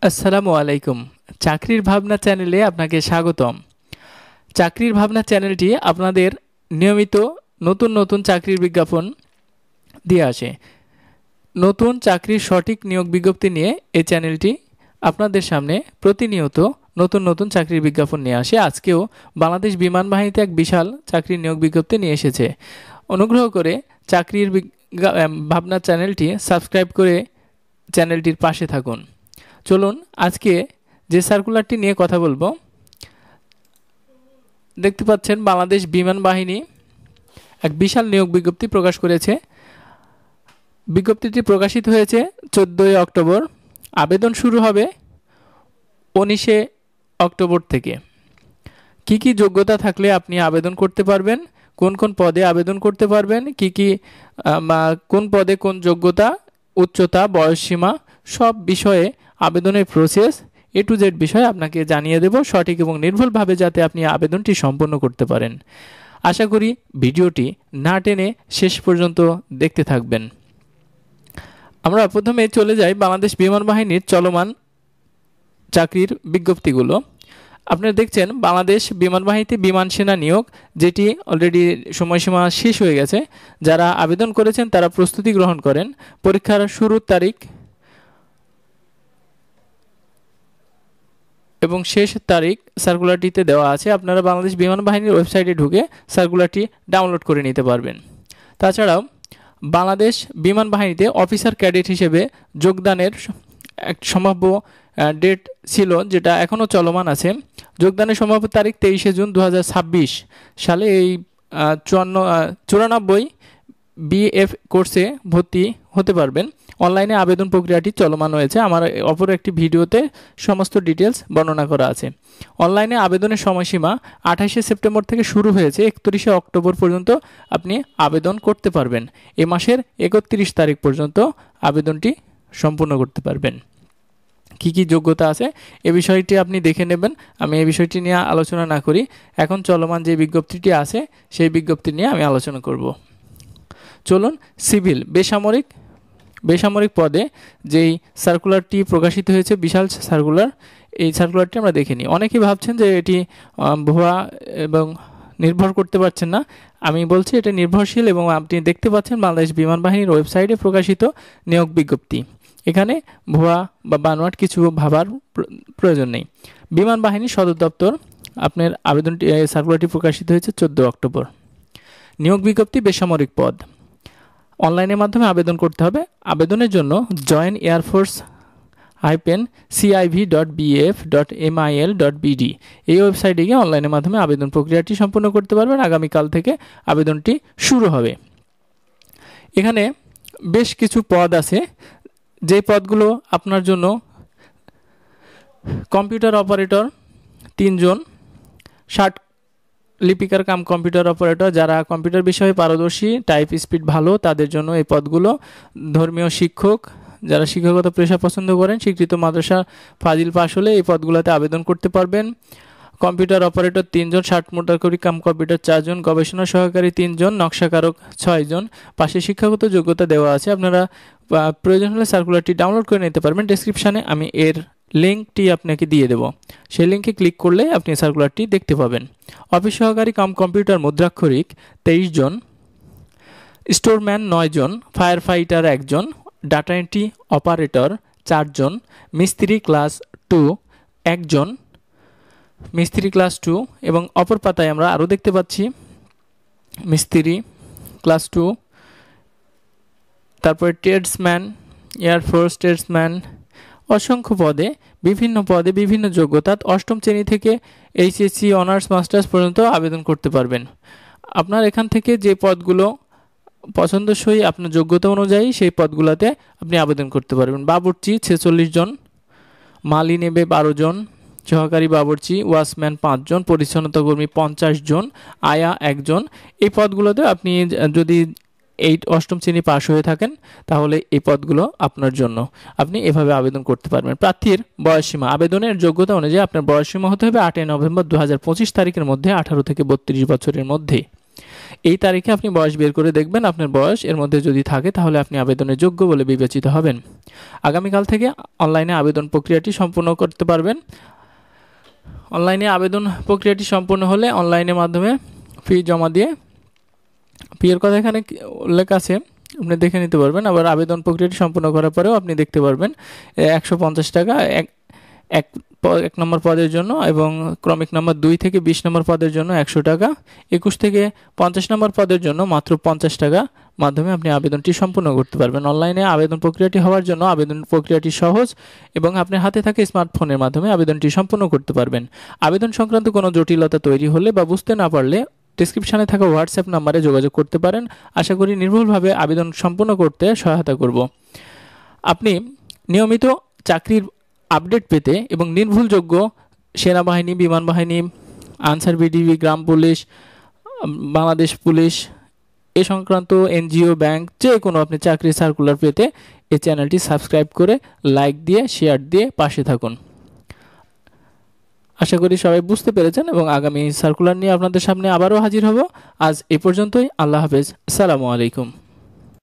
আসসালামু আলাইকুম। চাকরির ভাবনা চ্যানেলে আপনাকে স্বাগতম। চাকরির ভাবনা চ্যানেলটি আপনাদের নিয়মিত নতুন নতুন চাকরির বিজ্ঞাপন দিয়ে আসে। নতুন চাকরির সঠিক নিয়োগ বিজ্ঞপ্তি নিয়ে এই চ্যানেলটি আপনাদের সামনে প্রতিনিয়ত নতুন নতুন চাকরির বিজ্ঞাপন নিয়ে আসে। আজকেও বাংলাদেশ বিমান বাহিনীতে এক বিশাল চাকরির নিয়োগ বিজ্ঞপ্তি নিয়ে এসেছে। অনুগ্রহ করে চাকরির ভাবনা চ্যানেলটি সাবস্ক্রাইব করে চ্যানেলটির পাশে থাকুন। চলুন আজকে যে সার্কুলারটি নিয়ে কথা বলবো। দেখতে পাচ্ছেন বাংলাদেশ বিমান বাহিনী এক বিশাল নিয়োগ বিজ্ঞপ্তি প্রকাশ করেছে। বিজ্ঞপ্তিটি প্রকাশিত হয়েছে 14 অক্টোবর। আবেদন শুরু হবে 19 অক্টোবর থেকে। কি কি যোগ্যতা থাকলে আপনি আবেদন করতে পারবেন, কোন কোন পদে আবেদন করতে পারবেন, কোন পদে কোন যোগ্যতা, উচ্চতা, বয়সসীমা, সব বিষয়ে আবেদনের প্রসেস A to Z বিষয়ে আপনাকে জানিয়ে দেব সঠিক এবং নির্ভুলভাবে, যাতে আপনি আবেদনটি সম্পন্ন করতে পারেন। আশা করি ভিডিওটি না টেনে শেষ পর্যন্ত দেখতে থাকবেন। আমরা প্রথমে চলে যাই বাংলাদেশ বিমান বাহিনীর চলমান চাকরির বিজ্ঞপ্তিগুলো। আপনারা দেখছেন বাংলাদেশ বিমান বাহিনীতে বিমান সেনা নিয়োগ, যেটি অলরেডি সময়সীমা শেষ হয়ে গেছে। যারা আবেদন করেছেন তারা প্রস্তুতি গ্রহণ করেন। পরীক্ষার শুরুর তারিখ এবং শেষ তারিখ সার্কুলারটিতে দেওয়া আছে। আপনারা বাংলাদেশ বিমান বাহিনীর ওয়েবসাইটে ঢুকে সার্কুলারটি ডাউনলোড করে নিতে পারবেন। তাছাড়াও বাংলাদেশ বিমান বাহিনীতে অফিসার ক্যাডেট হিসেবে যোগদানের এক সম্ভাব্য ডেট ছিল, যেটা এখনও চলমান আছে। যোগদানের সম্ভাব্য তারিখ 23 জুন 2026 সালে। এই 94 BF কোর্সে ভর্তি হতে পারবেন। অনলাইনে আবেদন প্রক্রিয়াটি চলমান রয়েছে। আমার অপর একটি ভিডিওতে সমস্ত ডিটেলস বর্ণনা করা আছে। অনলাইনে আবেদনের সময়সীমা 28 সেপ্টেম্বর থেকে শুরু হয়েছে। 31 অক্টোবর পর্যন্ত আপনি আবেদন করতে পারবেন। এ মাসের 31 তারিখ পর্যন্ত আবেদনটি সম্পূর্ণ করতে পারবেন। কি কি যোগ্যতা আছে এ বিষয়টি আপনি দেখে নেবেন। আমি এই বিষয়টি নিয়ে আলোচনা না করি, এখন চলমান যে বিজ্ঞপ্তিটি আছে সেই বিজ্ঞপ্তি নিয়ে আমি আলোচনা করব। চলুন সিভিল বেসামরিক পদে যেই সার্কুলারটি প্রকাশিত হয়েছে, বিশাল সার্কুলার, এই সার্কুলারটি আমরা দেখে নিই। অনেকেই ভাবছেন যে এটি ভুয়া এবং নির্ভর করতে পারছেন না। আমি বলছি এটা নির্ভরশীল এবং আপনি দেখতে পাচ্ছেন বাংলাদেশ বিমান বাহিনীর ওয়েবসাইটে প্রকাশিত নিয়োগ বিজ্ঞপ্তি। এখানে ভুয়া বা বানোয়াট কিছু ভাবার প্রয়োজন নেই। বিমান বাহিনী সদর দপ্তর, আপনার আবেদনটি সার্কুলারটি প্রকাশিত হয়েছে 14 অক্টোবর। নিয়োগ বিজ্ঞপ্তি বেসামরিক পদ, অনলাইনের মাধ্যমে আবেদন করতে হবে। আবেদনের জন্য join-airforce-civ.bf.mil.bd এই ওয়েবসাইটে গিয়ে অনলাইনের মাধ্যমে আবেদন প্রক্রিয়াটি সম্পূর্ণ করতে পারবেন। আগামীকাল থেকে আবেদনটি শুরু হবে। এখানে বেশ কিছু পদ আছে, যে পদগুলো আপনার জন্য: কম্পিউটার অপারেটর 3 জন, 60 লিপিকার কাম কম্পিউটার অপারেটর, যারা কম্পিউটার বিষয়ে পারদর্শী, টাইপ স্পিড ভালো, তাদের জন্য এই পদগুলো। ধর্মীয় শিক্ষক, যারা শিক্ষকতা পেশা পছন্দ করেন, স্বীকৃত মাদ্রাসা ফাজিল পাশ হলে এই পদগুলোতে আবেদন করতে পারবেন। কম্পিউটার অপারেটর 3 জন, 60 মোটরকারী কাম কম্পিউটার 4 জন, গবেষণা সহকারী 3 জন, নকশাকারক 6 জন। পাশে শিক্ষাগত যোগ্যতা দেওয়া আছে। আপনারা প্রয়োজন হলে সার্কুলারটি ডাউনলোড করে নিতে পারবেন। ডেসক্রিপশানে আমি এর লিঙ্কটি আপনাকে দিয়ে দেব, সেই লিঙ্কে ক্লিক করলে আপনি সার্কুলারটি দেখতে পাবেন। অফিস সহকারী কাম কম্পিউটার মুদ্রাক্ষরিক 23 জন, স্টোরম্যান 9 জন, ফায়ার ফাইটার 1 জন, ডাটা এন্ট্রি অপারেটর 4 জন, মিস্ত্রি ক্লাস 2 1 জন, মিস্ত্রি ক্লাস 2। এবং অপর পাতায় আমরা আরও দেখতে পাচ্ছি মিস্ত্রি ক্লাস 2, তারপরে ট্রেডসম্যান, এয়ারফোর্স ট্রেডসম্যান। অসংখ্য পদে বিভিন্ন যোগ্যতা। 8ম শ্রেণী থেকে HSC অনার্স মাস্টার্স পর্যন্ত আবেদন করতে পারবেন। আপনার এখান থেকে যে পদগুলো পছন্দসই আপনার যোগ্যতা অনুযায়ী সেই পদগুলোতে আপনি আবেদন করতে পারবেন। বাবুর্চি 46 জন, মালি নেবে 12 জন, সহকারী বাবুর্চি, ওয়াচম্যান 5 জন, পরিচ্ছন্নতা কর্মী 50 জন, আয়া 1 জন। এই পদগুলোতে আপনি যদি 8ম শ্রেণী পাশ হয়ে থাকেন তাহলে এই পদগুলো আপনার জন্য, আপনি এভাবে আবেদন করতে পারবেন। প্রার্থীর বয়সসীমা, আবেদনের যোগ্যতা অনুযায়ী আপনার বয়সসীমা হতে হবে 8 নভেম্বর 2025 তারিখের মধ্যে, 18 থেকে 32 বছরের মধ্যে। এই তারিখে আপনি বয়স বের করে দেখবেন, আপনার বয়স এর মধ্যে যদি থাকে তাহলে আপনি আবেদনের যোগ্য বলে বিবেচিত হবেন। আগামীকাল থেকে অনলাইনে আবেদন প্রক্রিয়াটি সম্পূর্ণ করতে পারবেন। অনলাইনে আবেদন প্রক্রিয়াটি সম্পূর্ণ হলে অনলাইনের মাধ্যমে ফি জমা দিয়ে, ফি এর কথা এখানে উল্লেখ আছে, আপনি দেখে নিতে পারবেন। আবার আবেদন প্রক্রিয়াটি সম্পূর্ণ করার পরেও আপনি দেখতে পারবেন 150 টাকা এক নম্বর পদের জন্য, এবং ক্রমিক নম্বর 2 থেকে 20 নম্বর পদের জন্য 100 টাকা, 21 থেকে 50 নম্বর পদের জন্য মাত্র 50 টাকা মাধ্যমে আপনি আবেদনটি সম্পূর্ণ করতে পারবেন। অনলাইনে আবেদন প্রক্রিয়াটি হওয়ার জন্য আবেদন প্রক্রিয়াটি সহজ এবং আপনার হাতে থাকা স্মার্টফোনের মাধ্যমে আবেদনটি সম্পূর্ণ করতে পারবেন। আবেদন সংক্রান্ত কোনো জটিলতা তৈরি হলে বা বুঝতে না পারলে ডেসক্রিপশনে থাকা হোয়াটসঅ্যাপ নাম্বারে যোগাযোগ করতে পারেন। আশা করি নির্ভুলভাবে আবেদন সম্পূর্ণ করতে সহায়তা করব। আপনি নিয়মিত চাকরির আপডেট পেতে এবং নির্ভুলযোগ্য সেনাবাহিনী, বিমান বাহিনী, আনসার বিডিবি, গ্রাম পুলিশ, বাংলাদেশ পুলিশ এ সংক্রান্ত এনজিও, ব্যাংক, যে কোনো আপনি চাকরি সার্কুলার পেতে এই চ্যানেলটি সাবস্ক্রাইব করে লাইক দিয়ে শেয়ার দিয়ে পাশে থাকুন। আশা করি সবাই বুঝতে পেরেছেন এবং আগামী সার্কুলার নিয়ে আপনাদের সামনে আবারও হাজির হব। আজ এ পর্যন্তই। আল্লাহ হাফেজ। আসসালামু আলাইকুম।